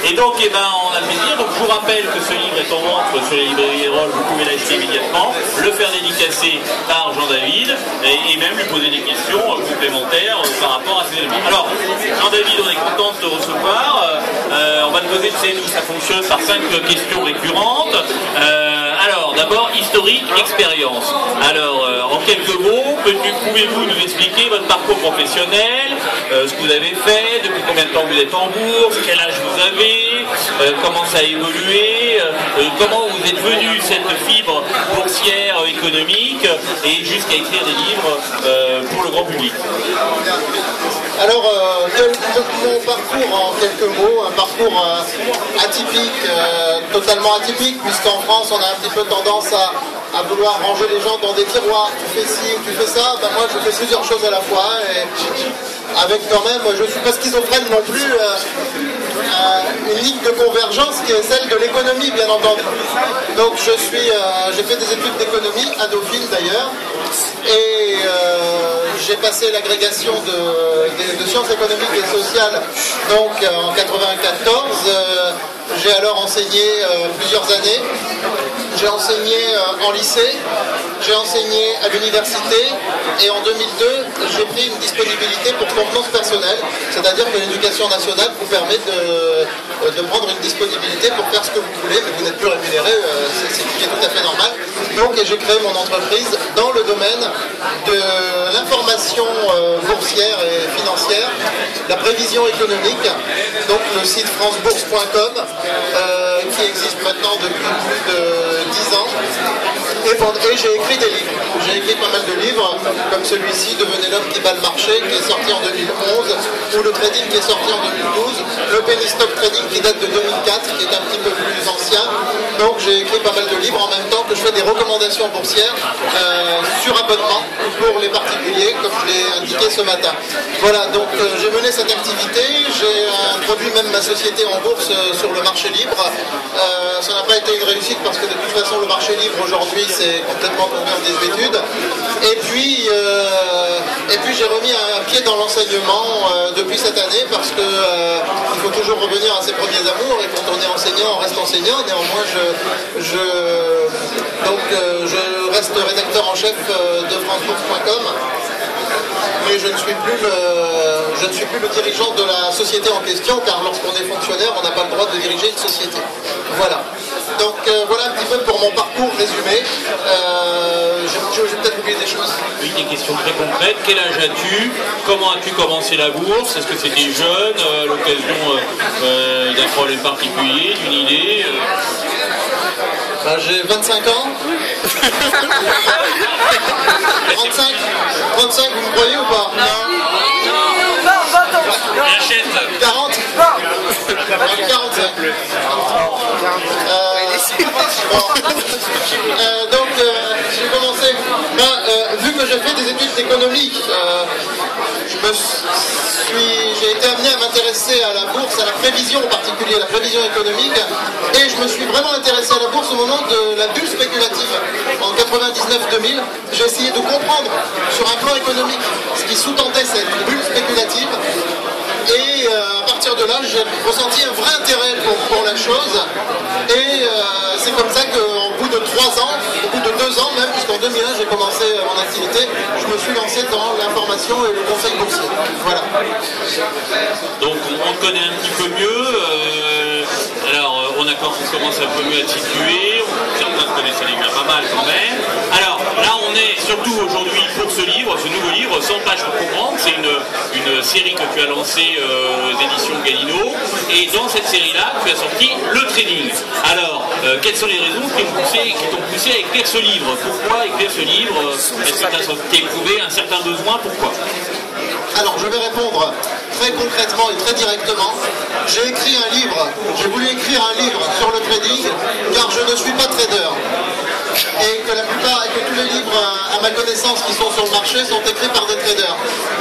Et donc, eh ben, on a le plaisir. Donc, je vous rappelle que ce livre est en vente sur les librairies Erol. Vous pouvez l'acheter immédiatement, le faire dédicacer par Jean-David et même lui poser des questions complémentaires par rapport à ces éléments. Alors, Jean-David, on est content de te recevoir. On va te poser, tu sais, nous, ça fonctionne par 5 questions récurrentes. Alors, d'abord, historique, expérience. Alors, en quelques mots, pouvez-vous nous expliquer votre parcours professionnel, ce que vous avez fait, depuis combien de temps vous êtes en bourse, quel âge vous avez, comment ça a évolué, comment vous êtes venu cette fibre boursière économique et jusqu'à écrire des livres pour le grand public. Alors, mon parcours en quelques mots, un parcours atypique, totalement atypique, puisqu'en France on a un petit peu tendance à vouloir ranger les gens dans des tiroirs, tu fais ci ou tu fais ça, ben moi je fais plusieurs choses à la fois, et avec quand même, je ne suis pas schizophrène non plus, une ligne de convergence qui est celle de l'économie bien entendu. Donc j'ai fait des études d'économie, à Dauphine d'ailleurs, et j'ai passé l'agrégation de sciences économiques et sociales donc en 94. J'ai alors enseigné plusieurs années. J'ai enseigné en lycée, j'ai enseigné à l'université et en 2002 j'ai pris une disponibilité pour convenance personnelle, c'est-à-dire que l'éducation nationale vous permet de prendre une disponibilité pour faire ce que vous voulez, mais vous n'êtes plus rémunéré, c'est ce qui est tout à fait normal. Donc j'ai créé mon entreprise dans le domaine de l'information boursière et financière, la prévision économique, donc le site francebourse.com qui existe maintenant depuis plus de 10 ans. Et j'ai écrit des livres. J'ai écrit pas mal de livres, comme celui-ci, Devenez l'homme qui bat le marché, qui est sorti en 2011, ou le trading qui est sorti en 2012, le penny stock trading qui date de 2004, qui est un petit peu plus ancien. Donc j'ai écrit pas mal de livres en même temps que je fais des recommandations boursières sur abonnement pour les particuliers, comme je l'ai indiqué ce matin. Voilà, donc j'ai mené cette activité, j'ai introduit même ma société en bourse sur le marché libre. Ça n'a pas été une réussite parce que de toute façon le marché libre aujourd'hui c'est complètement tombé en désuétude. Et puis j'ai remis un pied dans l'enseignement depuis cette année parce que il faut toujours revenir à ses premiers amours, et quand on est enseignant, on reste enseignant. Néanmoins je reste rédacteur en chef de francebourse.com. Mais je ne suis plus le dirigeant de la société en question, car lorsqu'on est fonctionnaire, on n'a pas le droit de diriger une société. Voilà. Donc voilà un petit peu pour mon parcours résumé. J'ai peut-être oublié des choses. Oui, des questions très concrètes. Quel âge as-tu? Comment as-tu commencé la bourse? Est-ce que c'était jeune, l'occasion d'un problème particulier, d'une idée Ben, j'ai 25 ans. 35, vous me croyez ou pas? Non, 20 ans. Achète 40 45. Donc j'ai commencé, vu que j'ai fait des études d'économie, j'ai été amené à m'intéresser à la bourse, à la prévision en particulier, la prévision économique, et je me suis vraiment intéressé à la bourse au moment de la bulle spéculative en 99-2000. J'ai essayé de comprendre sur un plan économique ce qui sous-tendait cette bulle spéculative. Et à partir de là, j'ai ressenti un vrai intérêt pour la chose. Et c'est comme ça qu'au bout de 3 ans, au bout de 2 ans même, puisqu'en 2001 j'ai commencé mon activité, je me suis lancé dans l'information et le conseil boursier. Voilà. Donc on te connaît un petit peu mieux. Alors on commence un peu mieux à te situer. Certains te connaissaient déjà pas mal quand même. Alors là on est surtout aujourd'hui pour ce livre, ce nouveau livre, 100 pages pour comprendre. C'est une série que tu as lancée aux éditions Galino. Et dans cette série-là, tu as sorti le trading. Alors, quelles sont les raisons qui t'ont poussé à écrire ce livre? Pourquoi écrire ce livre? Est-ce que tu as éprouvé un certain besoin? Pourquoi? Alors, je vais répondre très concrètement et très directement. J'ai écrit un livre, j'ai voulu écrire un livre sur le trading, car je ne suis pas trader. Et que tous les livres à ma connaissance qui sont sur le marché sont écrits par des traders.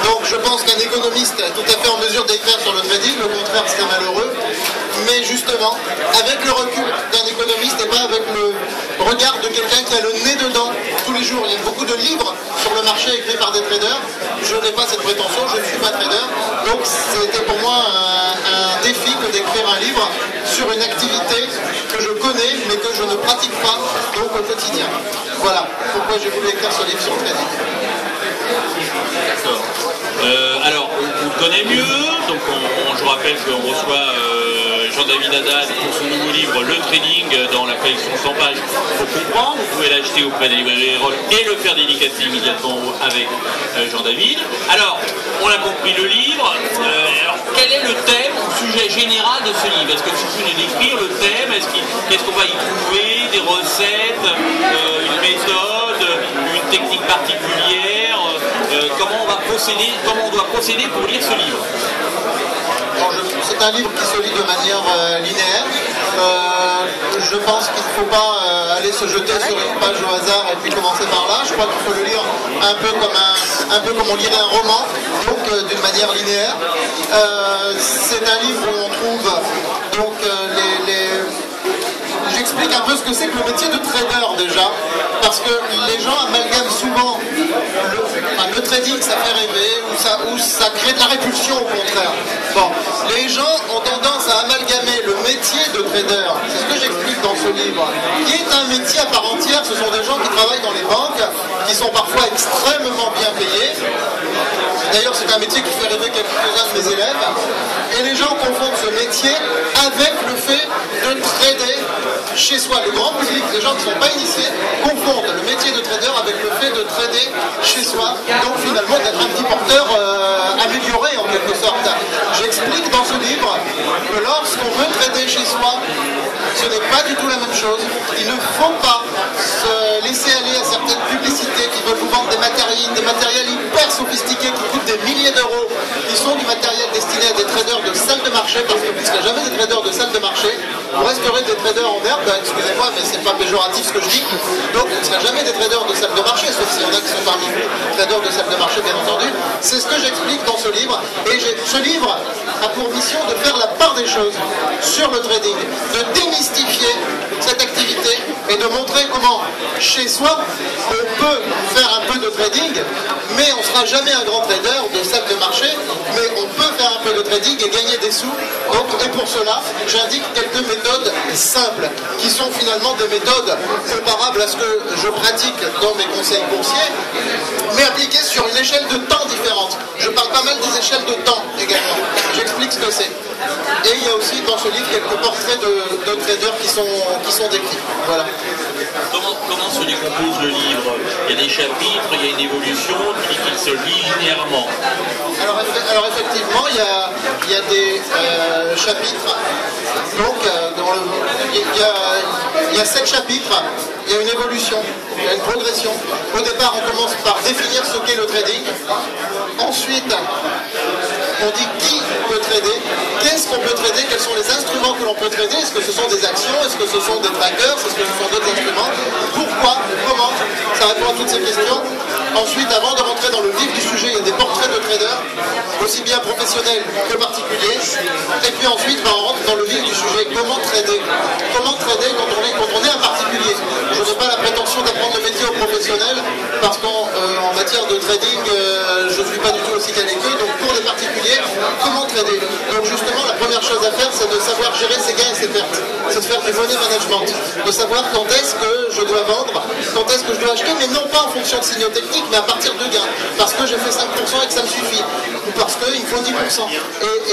Donc je pense qu'un économiste est tout à fait en mesure d'écrire sur le trading, le contraire serait malheureux. Mais justement, avec le recul d'un économiste et pas avec le regard de quelqu'un qui a le nez dedans tous les jours. Il y a beaucoup de livres sur le marché écrits par des traders. Je n'ai pas cette prétention, je ne suis pas trader. Donc c'était pour moi un défi que d'écrire un livre sur une activité que je connais mais que je ne pratique pas donc au quotidien. Voilà pourquoi j'ai voulu écrire ce livre sur le trading. Alors, on le connaît mieux, donc je rappelle qu'on reçoit Jean-David Haddad pour son nouveau livre Le Trading dans la collection 100 pages pour comprendre. Vous pouvez l'acheter auprès des librairies Erol et le faire dédicacer immédiatement avec Jean-David. Alors, on a compris le livre. Alors, quel est le thème ou sujet général de ce livre? Est-ce que tu peux nous décrire le thème? Qu'est-ce qu'on va y trouver? Des recettes, une méthode, une technique particulière? Comment on doit procéder pour lire ce livre? C'est un livre qui se lit de manière linéaire. Je pense qu'il ne faut pas aller se jeter sur une page au hasard et puis commencer par là. Je crois qu'il faut le lire un peu comme on lirait un roman, donc d'une manière linéaire. C'est un livre où on trouve donc J'explique un peu ce que c'est que le métier de trader déjà, parce que les gens amalgament souvent le trading, ça fait rêver, ou ça crée de la répulsion au contraire. Bon, les gens ont tendance à amalgamer le métier de trader, c'est ce que j'explique dans ce livre, qui est un métier à part entière. Ce sont des gens qui travaillent dans les banques, qui sont parfois extrêmement bien payés. D'ailleurs, c'est un métier qui fait rêver quelques-uns de mes élèves. Et les gens confondent ce métier avec le fait de trader chez soi. Le grand public, les gens qui ne sont pas initiés, confondent le métier de trader avec le fait de trader chez soi. Donc finalement, d'être un petit porteur amélioré en quelque sorte. J'explique dans ce livre que lorsqu'on veut trader chez soi, ce n'est pas du tout la même chose. Il ne faut pas se laisser aller à certaines publicités qui veulent vous vendre des matériels hyper sophistiqués qui coûtent des milliers d'euros, qui sont du matériel destiné à des traders de salle de marché, parce que vous ne serez jamais des traders de salle de marché, vous resterez des traders en herbe. Excusez-moi, mais c'est pas péjoratif ce que je dis. Donc vous ne serez jamais des traders de salle de marché, sauf s'il y en a qui sont parmi vous, traders de salle de marché bien entendu. C'est ce que j'explique dans ce livre, et ce livre a pour mission de faire la part des choses sur le trading, de démystifier cette activité et de montrer comment chez soi on peut faire un peu de trading, mais on ne sera jamais un grand trader de salle de marché, mais on peut faire un peu de trading et gagner des sous. Donc, et pour cela, j'indique quelques méthodes simples, qui sont finalement des méthodes comparables à ce que je pratique dans mes conseils boursiers, mais appliquées sur une échelle de temps différente. Je parle pas mal des échelles de temps également. J'explique ce que c'est. Et il y a aussi dans ce livre quelques portraits de traders qui sont décrits. Voilà. Comment se décompose le livre? Il y a des chapitres, il y a une évolution, puis il se lit linéairement. Alors effectivement, il y a des chapitres. Donc, il y a 7 chapitres. Il y a une évolution, il y a une progression. Au départ, on commence par définir ce qu'est le trading. Ensuite, on dit qui peut trader, qu'est-ce qu'on peut trader, quels sont les instruments que l'on peut trader, est-ce que ce sont des actions, est-ce que ce sont des trackers, est-ce que ce sont d'autres instruments, pourquoi, comment, ça répond à toutes ces questions. Ensuite, avant de rentrer dans le vif du sujet, il y a des portraits de traders, aussi bien professionnels que particuliers. Et puis ensuite, on rentre dans le vif du sujet, comment trader quand on est un particulier. Je n'ai pas la prétention d'apprendre le métier aux professionnels, parce qu'en matière de trading, je ne suis pas du tout aussi calé qu'eux. Donc pour les particuliers, comment trader? Donc justement, la première chose à faire, c'est de savoir gérer ses gains et ses pertes. C'est de faire du money management, de savoir quand est-ce que je dois vendre, quand est-ce que je dois acheter, mais non pas en fonction de signaux techniques, mais à partir de gains. Parce que j'ai fait 5% et que ça me suffit, ou parce qu'il me faut 10%.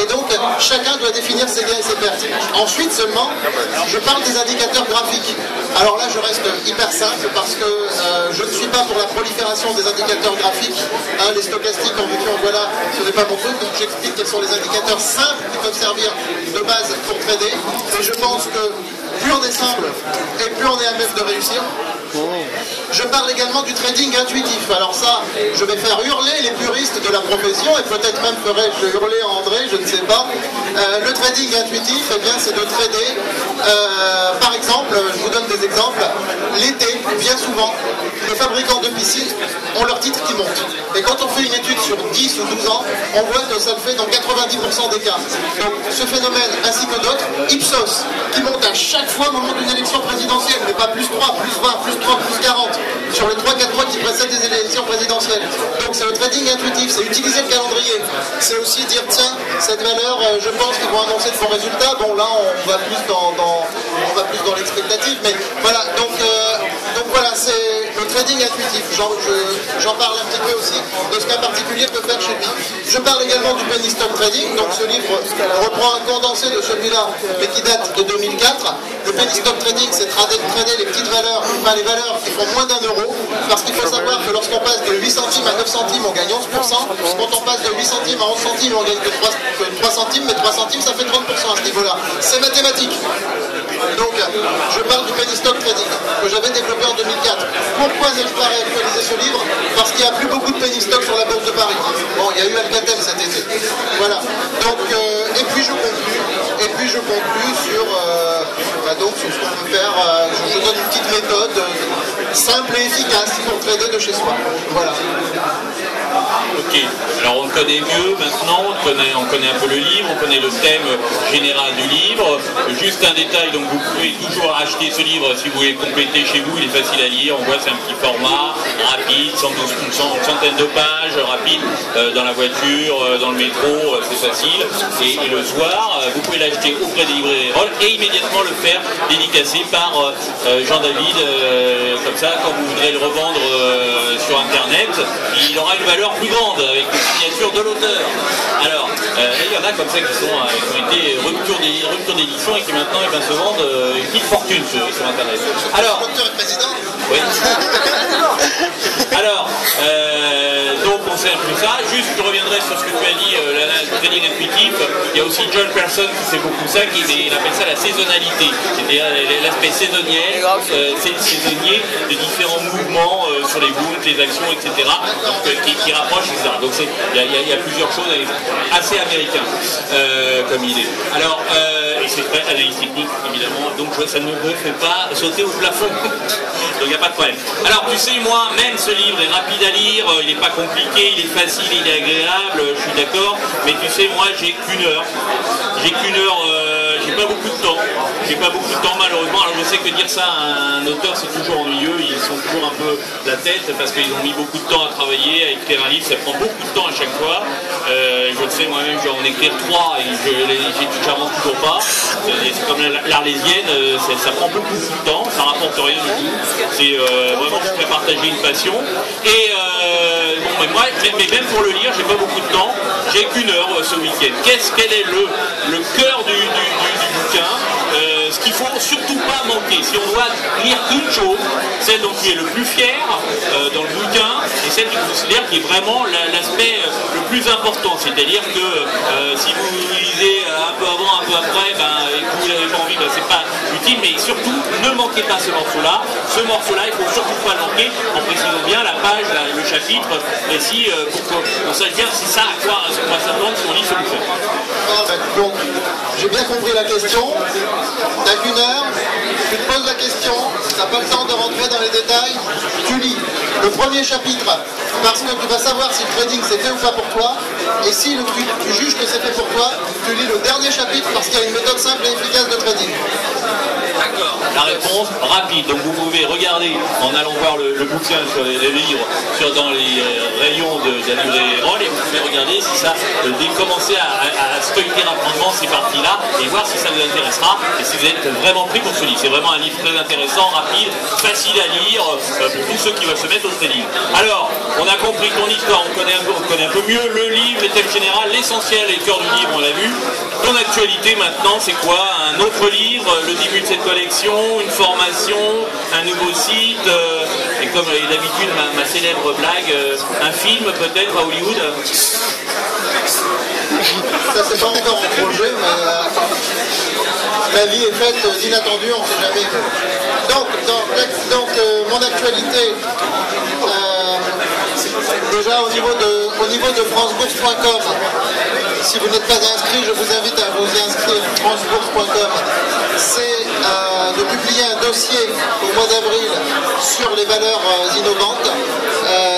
Et donc, chacun doit définir ses gains et ses pertes. Ensuite seulement, je parle des indicateurs graphiques. Alors là, je reste hyper simple parce que je ne suis pas pour la prolifération des indicateurs graphiques. Les stochastiques en veux-tu en voilà, ce n'est pas mon truc. Donc j'explique quels sont les indicateurs simples qui peuvent servir de base pour trader. Et je pense que plus on est simple et plus on est à même de réussir. Je parle également du trading intuitif. Alors ça, je vais faire hurler les puristes de la profession, et peut-être même ferai-je hurler André, je ne sais pas. Le trading intuitif, eh bien, c'est de trader, par exemple, je vous donne des exemples, l'été, bien souvent, les fabricants de piscines ont leur titre qui monte. Et quand on fait une étude sur 10 ou 12 ans, on voit que ça le fait dans 90% des cas. Donc ce phénomène, ainsi que d'autres, Ipsos, qui monte à chaque fois au moment d'une élection présidentielle, mais pas plus 3, plus 20, plus 30, plus 40, sur les 3-4 mois qui précèdent les élections présidentielles. Donc c'est le trading intuitif, c'est utiliser le calendrier. C'est aussi dire, tiens, cette valeur, je pense qu'ils vont annoncer de bons résultats. Bon, là, on va plus dans l'expectative, mais voilà, donc voilà, c'est le trading intuitif. J'en parle un petit peu aussi de ce qu'un particulier peut faire chez lui. Je parle également du penny stock trading, donc ce livre reprend un condensé de celui-là, mais qui date de 2004. Le penny stock trading, c'est trader les petites valeurs, enfin les valeurs qui font moins d'1 euro, parce qu'il faut savoir que lorsqu'on passe de 8 centimes à 9 centimes, on gagne 11%, quand on passe de 8 centimes à 11 centimes, on gagne que 3 centimes, mais 3 centimes, ça fait 30% à ce niveau-là. C'est mathématique. Donc, je parle du penny stock trading, que j'avais développé en 2004. Pourquoi n'ai-je pas réactualisé ce livre? Parce qu'il n'y a plus beaucoup de penny stock sur la bourse de Paris. Bon, il y a eu Alcatel cet été. Voilà. Donc, et puis je conclue sur, sur ce qu'on peut faire. Je donne une petite méthode simple et efficace pour trader de chez soi. Voilà. Ok, alors on le connaît mieux maintenant, on connaît un peu le livre, on connaît le thème général du livre. Juste un détail, donc vous pouvez toujours acheter ce livre si vous voulez compléter chez vous, il est facile à lire, on voit c'est un petit format, rapide, une centaine de pages, rapide, dans la voiture, dans le métro, c'est facile. Et le soir, vous pouvez l'acheter auprès des librairies Erol et immédiatement le faire dédicacer par Jean-David, comme ça, quand vous voudrez le revendre sur internet, il aura une valeur plus grande avec une signature de l'auteur. Alors, il y en a comme ça qui ont été rupture d'édition et qui maintenant se vendent une petite fortune sur internet. Alors, l'auteur est président. oui. Alors, donc on sait un peu ça. Juste, je reviendrai sur ce que tu as dit, le trading intuitif. Il y a aussi John Pearson qui fait beaucoup ça, il appelle ça la saisonnalité. C'est-à-dire l'aspect saisonnier, saisonnier de différents mouvements sur les booms, les actions, etc. Qui rapprochent, etc. Donc il y a plusieurs choses assez américaines comme idée. Alors, et c'est très analyse technique, évidemment, donc ça ne me fait pas sauter au plafond. Donc il n'y a pas de problème. Alors tu sais, moi, même ce livre est rapide à lire, il n'est pas compliqué, il est facile, il est agréable, je suis d'accord, mais tu sais, moi j'ai qu'une heure. J'ai pas beaucoup de temps. J'ai pas beaucoup de temps malheureusement. Alors je sais que dire ça à un auteur c'est toujours ennuyeux, ils sont toujours un peu la tête parce qu'ils ont mis beaucoup de temps à travailler, à écrire un livre, ça prend beaucoup de temps à chaque fois. Je le sais moi-même, je vais en écrire 3 et j'avance toujours pas. C'est comme l'Arlésienne, ça prend beaucoup de temps, ça rapporte rien du tout. C'est vraiment je fais partager une passion. Et bon, mais même pour le lire, j'ai pas beaucoup de temps. J'ai qu'une heure ce week-end. Quel est le cœur du bouquin? Ce qu'il faut surtout pas manquer, si on doit lire une chose, celle dont tu es le plus fier dans le bouquin, et celle que tu considères qui est vraiment l'aspect le plus important, c'est-à-dire que si vous lisez un peu avant, un peu après, et que vous n'avez pas envie, c'est pas utile, mais surtout ne manquez pas ce morceau-là. Ce morceau-là, il faut surtout pas le manquer, en précisant bien la page, le chapitre, précis, pour qu'on sache bien si ça à quoi s'attendre si on lit ce bouquin. Donc, j'ai bien compris la question. T'as qu'une heure, tu te poses la question, t'as pas le temps de rentrer dans les détails, tu lis le premier chapitre parce que tu vas savoir si le trading c'est fait ou pas pour toi, et si tu juges que c'est fait pour toi, tu lis le dernier chapitre parce qu'il y a une méthode simple et efficace de trading. D'accord. La réponse rapide. Donc vous pouvez regarder en allant voir le bouquin sur les livres dans les rayons de la librairie Erol, et vous pouvez regarder si ça commencer à sculpter rapidement ces parties-là et voir si ça vous intéressera et si vous êtes vraiment pris pour ce livre. C'est vraiment un livre très intéressant, rapide, facile à lire pour tous ceux qui veulent se mettre au trading. Alors, on a compris ton histoire, on connaît un peu mieux le livre, les thèmes généraux, l'essentiel et le cœur du livre, on l'a vu. Ton actualité maintenant, c'est quoi? Un autre livre, le début de cette collection, une formation, un nouveau site, et comme d'habitude ma célèbre blague, un film peut-être à Hollywood. Ça c'est pas encore en projet, mais la vie est faite d'inattendus, on ne sait jamais. Donc mon actualité, déjà au niveau de francebourse.com, si vous n'êtes pas inscrit, je vous invite à vous inscrire francebourse.com. c'est de publier un dossier au mois d'avril sur les valeurs innovantes.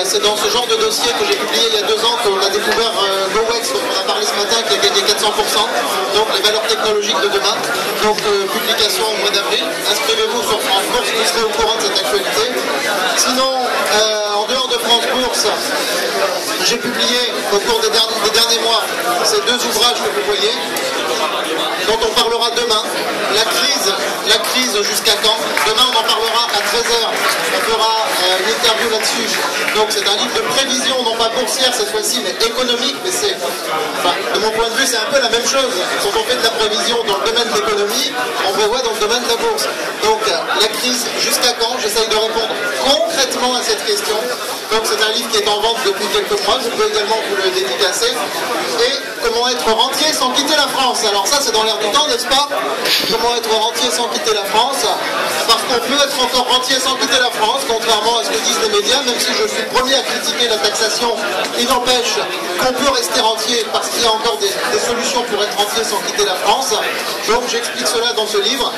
C'est dans ce genre de dossier que j'ai publié il y a 2 ans qu'on a découvert GoWex, dont on a parlé ce matin, qui a gagné 400%, donc les valeurs technologiques de demain. Donc publication au mois d'avril. Inscrivez-vous sur France Bourse, vous serez au courant de cette actualité. Sinon, en dehors de France Bourse, j'ai publié au cours des derniers mois ces 2 ouvrages que vous voyez, dont on parlera demain. La crise jusqu'à quand? Demain on en parlera à 13h. On fera une interview là-dessus. Donc c'est un livre de prévision, non pas boursière cette fois-ci, mais économique. Mais c'est, enfin, de mon point de vue, c'est un peu la même chose. Quand on fait de la prévision dans le domaine de l'économie, on prévoit dans le domaine de la bourse. Donc la crise jusqu'à quand? J'essaye de répondre concrètement à cette question. Donc c'est un livre qui est en vente depuis quelques mois. Je peux également vous le dédicacer. Et comment être rentier sans quitter la France. Alors ça c'est dans l'air du temps, n'est-ce pas? Comment être rentier sans quitter la France? Parce qu'on peut être encore rentier sans quitter la France, contrairement à ce que disent les médias, même si je suis le premier à critiquer la taxation, il n'empêche qu'on peut rester rentier parce qu'il y a encore des solutions pour être rentier sans quitter la France. Donc j'explique cela dans ce livre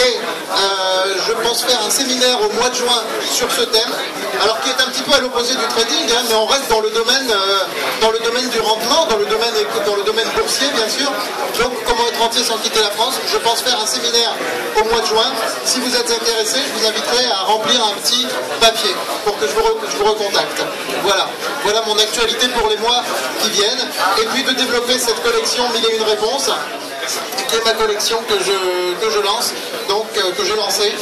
et je pense faire un séminaire au mois de juin sur ce thème, alors qui est un petit peu à l'opposé du trading, hein, mais on reste dans le domaine du rendement, dans le domaine boursier bien sûr. Donc comment être rentier sans quitter la France, je pense faire un séminaire au mois de juin. Si vous êtes intéressé, je vous inviterai à remplir un petit papier pour que je vous recontacte. Voilà mon actualité pour les mois qui viennent. Et puis de développer cette collection 1001 réponses, qui est ma collection que je lance, donc que j'ai lancée.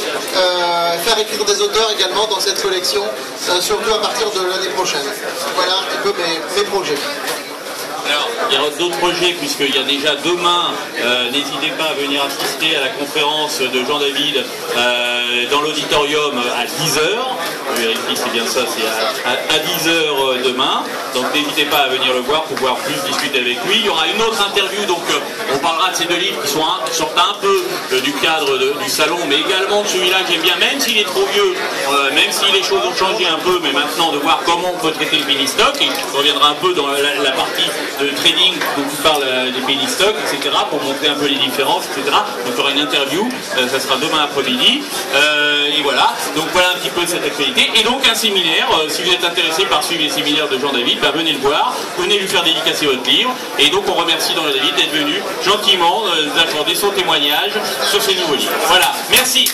Faire écrire des auteurs également dans cette collection, surtout à partir de l'année prochaine. Voilà un petit peu mes projets. Alors, il y aura d'autres projets, puisqu'il y a déjà demain, n'hésitez pas à venir assister à la conférence de Jean-David dans l'auditorium à 10h. Je vérifie, c'est bien ça, c'est à 10h demain. Donc n'hésitez pas à venir le voir pour pouvoir plus discuter avec lui. Il y aura une autre interview, donc on parlera de ces 2 livres qui sortent un peu du cadre du salon, mais également de celui-là que j'aime bien, même s'il est trop vieux, même si les choses ont changé un peu, mais maintenant de voir comment on peut traiter le penny stock, et on reviendra un peu dans la partie de trading dont tu parles des penny stocks, etc., pour montrer un peu les différences, etc. Donc il y aura une interview, ça sera demain après-midi, et voilà, donc voilà un petit peu cette actualité, et donc un séminaire, si vous êtes intéressé par suivre les séminaires de Jean-David, bah, venez le voir, venez lui faire dédicacer votre livre, et donc on remercie Jean-David d'être venu gentiment d'accorder son témoignage sur ces nouveaux livres. Voilà, merci.